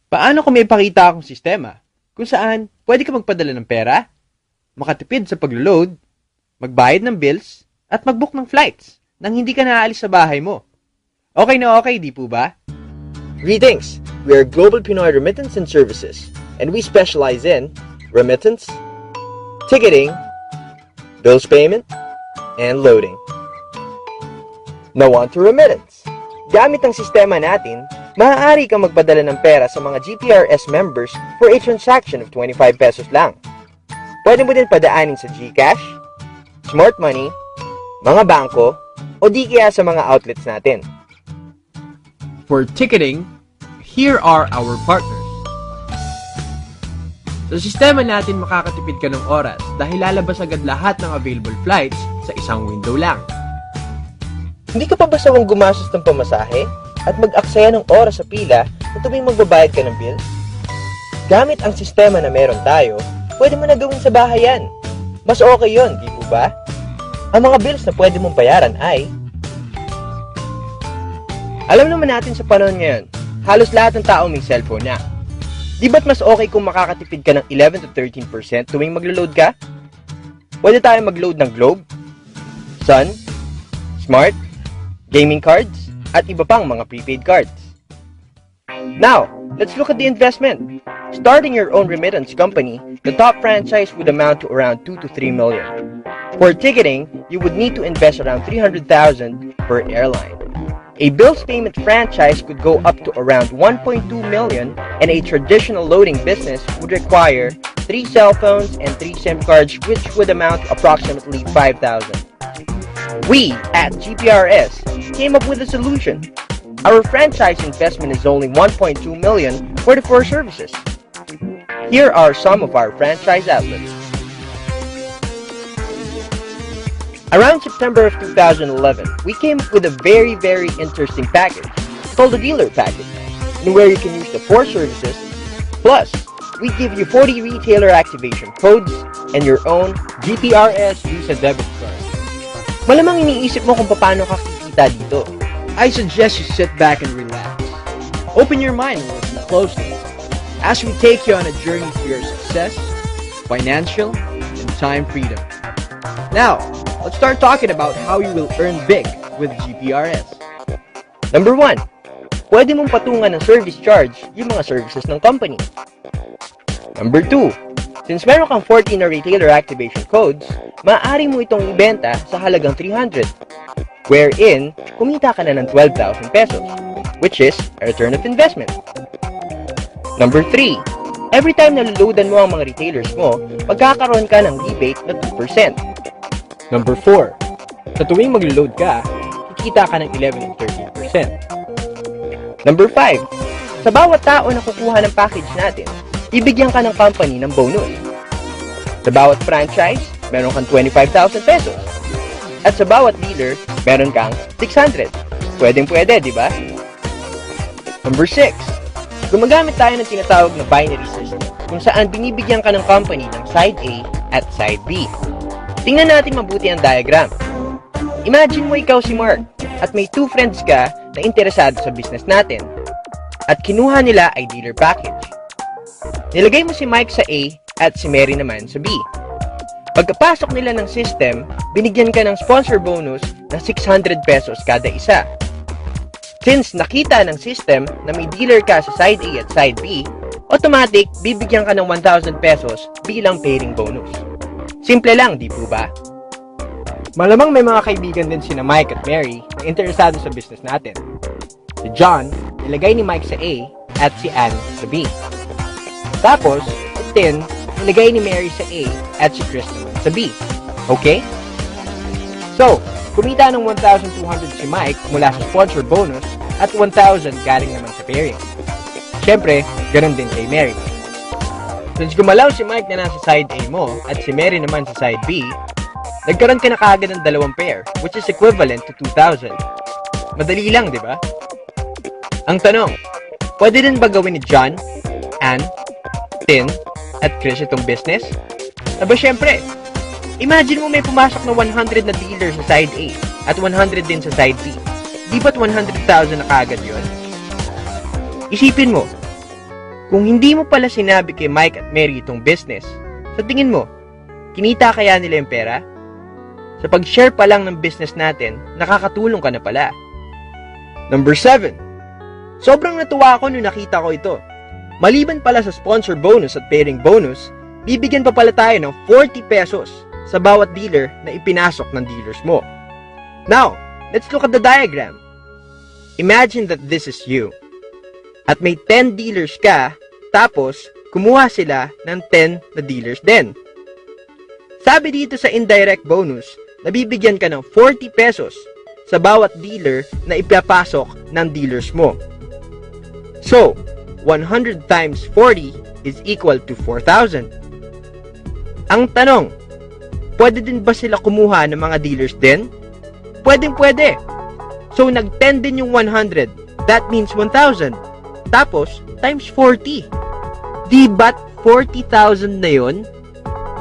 Paano kung may pakita akong sistema kung saan pwede ka magpadala ng pera, makatipid sa paglo-load, magbayad ng bills, at mag-book ng flights nang hindi ka naaalis sa bahay mo? Okay na okay, di po ba? Greetings! We are Global Pinoy Remittance and Services, and we specialize in remittance, ticketing, bills payment, and loading. Now on to remittance. Gamit ang sistema natin, maaari kang magpadala ng pera sa mga GPRS members for a transaction of 25 pesos lang. Pwede mo din padaanin sa GCash, Smart Money, mga bangko, o di kaya sa mga outlets natin. For ticketing, here are our partners. Sa sistema natin, makakatipid ka ng oras dahil lalabas agad lahat ng available flights sa isang window lang. Hindi ka pa ba sawang gumastos ng pamasahe at mag-aksaya ng oras sa pila na tuwing magbabayad ka ng bills? Gamit ang sistema na meron tayo, pwede mo na gawin sa bahay yan. Mas okay yun, di po ba? Ang mga bills na pwede mong bayaran ay... Alam naman natin sa panahon ngayon, halos lahat ng tao may cellphone na. Di ba't mas okay kung makakatipid ka ng 11 to 13% tuwing maglo-load ka? Pwede tayo mag-load ng Globe, Sun, Smart, gaming cards, at iba pang mga prepaid cards. Now, let's look at the investment. Starting your own remittance company, the top franchise would amount to around 2 to 3 million. For ticketing, you would need to invest around 300,000 per airline. A bills payment franchise could go up to around 1.2 million, and a traditional loading business would require 3 cell phones and 3 SIM cards, which would amount to approximately 5,000. We, at GPRS, came up with a solution. Our franchise investment is only 1.2 million for the 4 services. Here are some of our franchise outlets. Around September of 2011, we came up with a very interesting package called the dealer package, in where you can use the 4 services, plus we give you 40 retailer activation codes and your own GPRS Visa debit card. Malamang iniisip mo kung paano ka kikita dito. I suggest you sit back and relax. Open your mind and listen closely as we take you on a journey to your success, financial, and time freedom. Now, let's start talking about how you will earn big with GPRS. Number 1, pwede mong patungan ng service charge yung mga services ng company. Number 2, since meron kang 14 na retailer activation codes, maaari mo itong ibenta sa halagang 300, wherein kumita ka na ng 12,000 pesos, which is a return of investment. Number 3, every time na luludan mo ang mga retailers mo, magkakaroon ka ng rebate na 2%. Number 4, sa tuwing mag-load ka, kikita ka ng 11 to 13%. Number 5, sa bawat tao na kukuha ng package natin, ibigyan ka ng company ng bonus. Sa bawat franchise, meron kang 25,000 pesos. At sa bawat dealer, meron kang 600. Pwedeng-pwede, di ba? Number 6, gumagamit tayo ng tinatawag na binary system, kung saan binibigyan ka ng company ng side A at side B. Tingnan natin mabuti ang diagram. Imagine mo ikaw si Mark at may 2 friends ka na interesado sa business natin at kinuha nila ay dealer package. Nilagay mo si Mike sa A at si Mary naman sa B. Pagkapasok nila ng system, binigyan ka ng sponsor bonus na 600 pesos kada isa. Since nakita ng system na may dealer ka sa side A at side B, automatic bibigyan ka ng 1,000 pesos bilang pairing bonus. Simple lang, di po ba? Malamang may mga kaibigan din sina Mike at Mary na interesado sa business natin. Si John, nilagay ni Mike sa A at si Anne sa B. Tapos, si Tin, nilagay ni Mary sa A at si Chris naman sa B. Okay? So, kumita ng 1,200 si Mike mula sa sponsor bonus at 1,000 galing naman sa pairing. Siyempre, ganun din kay Mary. Since gumalaw si Mike na nasa side A mo at si Mary naman sa side B, nagkaroon ka na kaagad ng 2 pair, which is equivalent to 2,000. Madali lang, di ba? Ang tanong, pwede din ba gawin ni John, Anne, Tin, at Chris itong business? Aba syempre, imagine mo may pumasok na 100 na dealer sa side A at 100 din sa side B. Di ba't 100,000 na kaagad yun? Isipin mo, Kung hindi mo pala sinabi kay Mike at Mary itong business, sa tingin mo, kinita kaya nila yung pera? Sa pag-share pa lang ng business natin, nakakatulong ka na pala. Number 7. Sobrang natuwa ako nung nakita ko ito. Maliban pala sa sponsor bonus at pairing bonus, bibigyan pa pala tayo ng 40 pesos sa bawat dealer na ipinasok ng dealers mo. Now, let's look at the diagram. Imagine that this is you. At may 10 dealers ka, tapos kumuha sila ng 10 na dealers din. Sabi dito sa indirect bonus, nabibigyan ka ng 40 pesos sa bawat dealer na ipapasok ng dealers mo. So, 100 times 40 is equal to 4,000. Ang tanong, pwede din ba sila kumuha ng mga dealers din? Pwede. So, nag-10 din yung 100. That means 1,000. Tapos, times 40. Di ba't 40,000 na yun?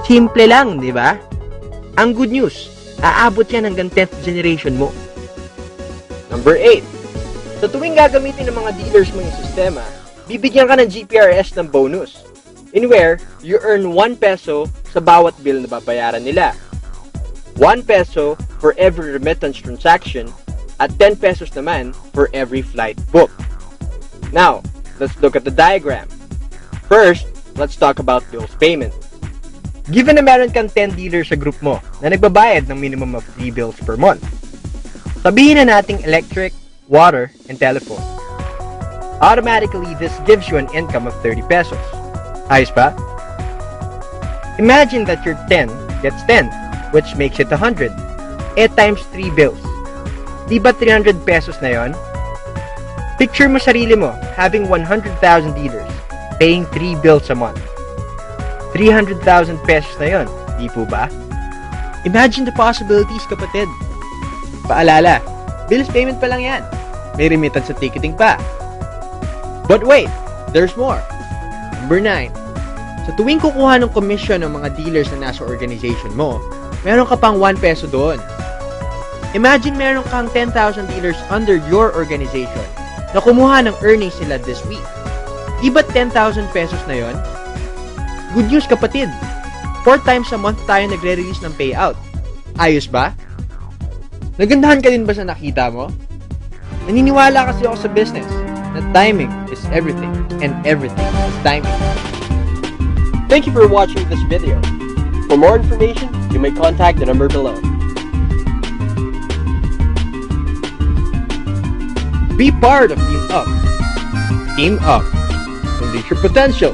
Simple lang, di ba? Ang good news, aabot yan hanggang 10th generation mo. Number 8. Sa tuwing gagamitin ng mga dealers mo yung sistema, bibigyan ka ng GPRS ng bonus, in where you earn 1 peso sa bawat bill na babayaran nila. 1 peso for every remittance transaction at 10 pesos naman for every flight book. Now, let's look at the diagram. First, let's talk about bills payment. Given na meron kang 10 dealers sa group mo na nagbabayad ng minimum of 3 bills per month, sabihin na nating electric, water, and telephone. Automatically, this gives you an income of 30 pesos. Ayos ba? Imagine that your 10 gets 10, which makes it 100. Times 3 bills. Di ba 300 pesos na yon? Picture mo sarili mo having 100,000 dealers, paying 3 bills a month. 300,000 pesos na yon, di po ba? Imagine the possibilities, kapatid. Paalala, bills payment pa lang yan. May remittance sa ticketing pa. But wait, there's more. Number 9. Sa tuwing kukuha ng commission ng mga dealers na nasa organization mo, meron ka pang 1 peso doon. Imagine meron kang 10,000 dealers under your organization na kumuha ng earnings nila this week. Di ba 10,000 pesos na yon? Good news, kapatid. 4 times a month tayo nagre-release ng payout. Ayos ba? Nagandahan ka din ba sa nakita mo? Naniniwala kasi ako sa business na timing is everything and everything is timing. Thank you for watching this video. For more information, you may contact the number below. Be part of Team Up. Team Up. Unleash your potential.